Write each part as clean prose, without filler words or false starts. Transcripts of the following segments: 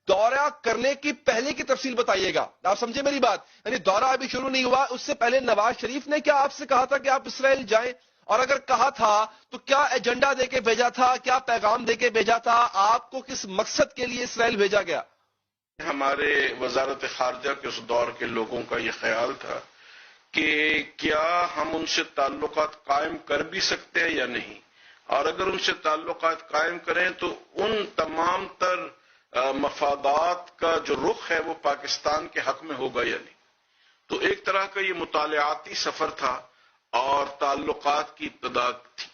دورہ کرنے کی پہلے کی تفصیل بتائیے گا. آپ سمجھے میری بات؟ یعنی دورہ ابھی شروع نہیں ہوا، اس سے پہلے نواز شریف نے کیا آپ سے کہا تھا کہ آپ اسرائیل جائیں؟ اور اگر کہا تھا تو کیا ایجنڈا دے کے بھیجا تھا، کیا پیغام دے کے بھیجا تھا؟ آپ کو کس مقصد کے لیے اسرائیل بھیجا گیا؟ ہمارے وزارت خارجہ کے اس دور کے لوگوں کا یہ خیال تھا کہ کیا ہم ان سے تعلقات قائم کر بھی سکتے ہیں یا نہیں، اور اگر ان سے تعلقات قائم کریں تو ان تمام تر مفادات کا جو رخ ہے وہ پاکستان کے حق میں ہوگا یا نہیں. تو ایک طرح کا یہ مطالعاتی سفر تھا اور تعلقات کی ابتدا تھی.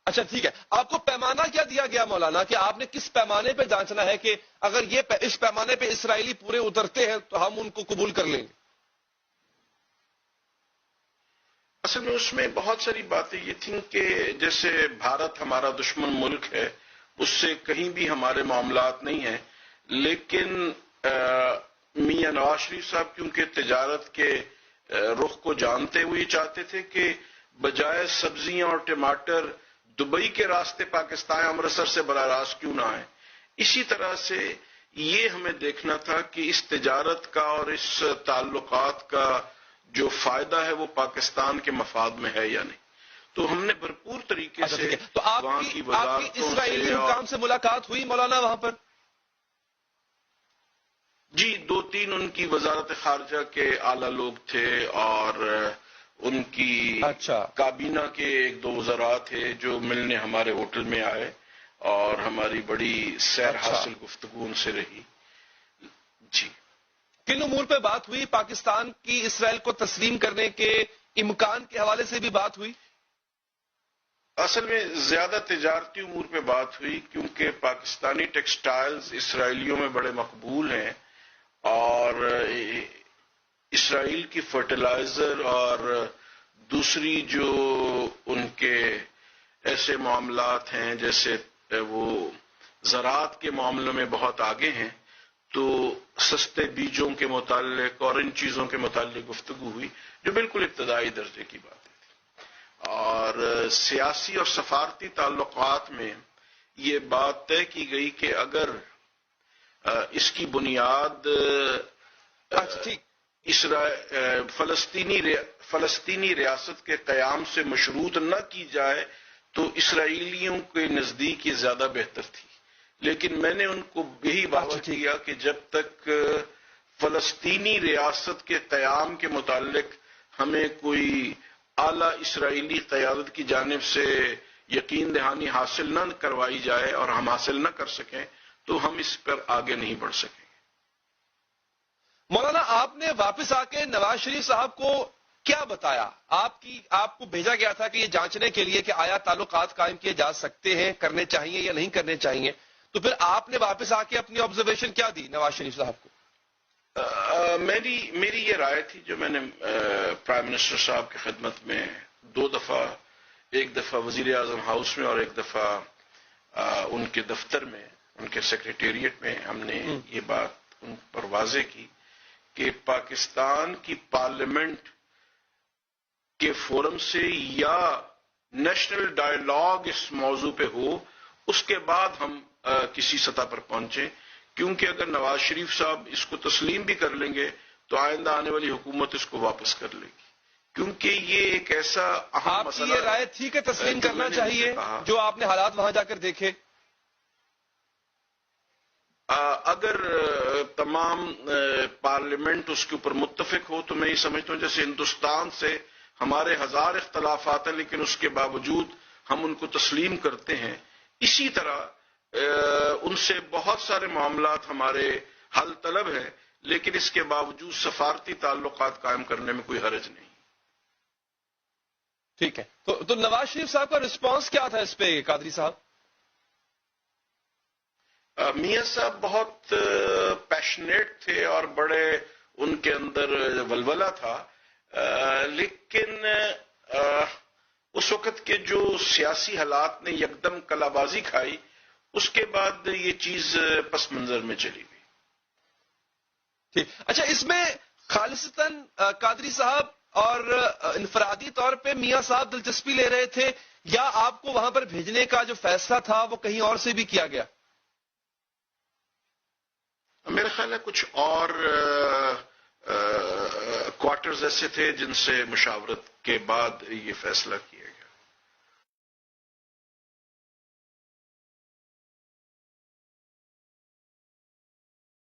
اچھا ٹھیک ہے، آپ کو پیمانہ کیا دیا گیا مولانا کہ آپ نے کس پیمانے پہ جانچنا ہے کہ اگر یہ اس پیمانے پہ اسرائیلی پورے اترتے ہیں تو ہم ان کو قبول کر لیں گے؟ اصل میں اس میں بہت ساری باتیں یہ تھیں کہ جیسے بھارت ہمارا دشمن ملک ہے، اس سے کہیں بھی ہمارے معاملات نہیں ہیں، لیکن میاں نواز شریف صاحب کیونکہ تجارت کے رخ کو جانتے ہوئے چاہتے تھے کہ بجائے سبزیاں اور ٹماٹر دبئی کے راستے پاکستان امرتسر سے براہ راست کیوں نہ آئے. اسی طرح سے یہ ہمیں دیکھنا تھا کہ اس تجارت کا اور اس تعلقات کا جو فائدہ ہے وہ پاکستان کے مفاد میں ہے یا نہیں. تو ہم نے بھرپور طریقے سے تو وہاں کی وزارتوں اسرائیلی حکام سے ملاقات ہوئی مولانا وہاں پر؟ جی، 2-3 ان کی وزارت خارجہ کے اعلیٰ لوگ تھے اور ان کی کابینہ کے 1-2 وزراء تھے جو ملنے ہمارے ہوٹل میں آئے اور ہماری بڑی سیر حاصل گفتگو ان سے رہی. جی، کن امور پہ بات ہوئی؟ پاکستان کی اسرائیل کو تسلیم کرنے کے امکان کے حوالے سے بھی بات ہوئی؟ اصل میں زیادہ تجارتی امور پہ بات ہوئی کیونکہ پاکستانی ٹیکسٹائلز اسرائیلیوں میں بڑے مقبول ہیں اور اسرائیل کی فرٹیلائزر اور دوسری جو ان کے ایسے معاملات ہیں جیسے وہ زراعت کے معاملوں میں بہت آگے ہیں، تو سستے بیجوں کے متعلق اور ان چیزوں کے متعلق گفتگو ہوئی جو بالکل ابتدائی درجے کی بات ہے. اور سیاسی اور سفارتی تعلقات میں یہ بات طے کی گئی کہ اگر اس کی بنیاد فلسطینی ریاست کے قیام سے مشروط نہ کی جائے تو اسرائیلیوں کے نزدیک یہ زیادہ بہتر تھی. لیکن میں نے ان کو یہی وعدہ کیا کہ جب تک فلسطینی ریاست کے قیام کے متعلق ہمیں کوئی اعلیٰ اسرائیلی قیادت کی جانب سے یقین دہانی حاصل نہ کروائی جائے اور ہم حاصل نہ کر سکیں تو ہم اس پر آگے نہیں بڑھ سکیں. مولانا آپ نے واپس آ کے نواز شریف صاحب کو کیا بتایا؟ آپ کو بھیجا گیا تھا کہ یہ جانچنے کے لیے کہ آیا تعلقات قائم کیے جا سکتے ہیں، کرنے چاہیے یا نہیں کرنے چاہیے، تو پھر آپ نے واپس آ کے اپنی آبزرویشن کیا دی نواز شریف صاحب کو؟ میری یہ رائے تھی جو میں نے پرائم منسٹر صاحب کی خدمت میں 2 دفعہ، ایک دفعہ وزیر اعظم ہاؤس میں اور ایک دفعہ ان کے دفتر میں، ان کے سیکریٹریٹ میں ہم نے یہ بات ان پر واضح کی کہ پاکستان کی پارلیمنٹ کے فورم سے یا نیشنل ڈائیلاگ اس موضوع پہ ہو، اس کے بعد ہم کسی سطح پر پہنچیں، کیونکہ اگر نواز شریف صاحب اس کو تسلیم بھی کر لیں گے تو آئندہ آنے والی حکومت اس کو واپس کر لے گی، کیونکہ یہ ایک ایسا اہم مسئلہ ہے. آپ کی یہ رائے تھی کہ تسلیم کرنا چاہیے جو آپ نے حالات وہاں جا کر دیکھے؟ اگر تمام پارلیمنٹ اس کے اوپر متفق ہو تو میں یہ سمجھتا ہوں جیسے ہندوستان سے ہمارے 1000 اختلافات ہیں لیکن اس کے باوجود ہم ان کو تسلیم کرتے ہیں، اسی طرح ان سے بہت سارے معاملات ہمارے حل طلب ہیں لیکن اس کے باوجود سفارتی تعلقات قائم کرنے میں کوئی حرج نہیں. ٹھیک ہے، تو نواز شریف صاحب کا رسپانس کیا تھا اس پہ قادری صاحب؟ میاں صاحب بہت پیشنیٹ تھے اور بڑے ان کے اندر ولولہ تھا، لیکن اس وقت کے جو سیاسی حالات نے یکدم کلا بازی کھائی اس کے بعد یہ چیز پس منظر میں چلی گئی. ٹھیک، اچھا اس میں خالصتاً قادری صاحب اور انفرادی طور پہ میاں صاحب دلچسپی لے رہے تھے یا آپ کو وہاں پر بھیجنے کا جو فیصلہ تھا وہ کہیں اور سے بھی کیا گیا؟ میرا خیال ہے کچھ اور کوارٹرز ایسے تھے جن سے مشاورت کے بعد یہ فیصلہ کیا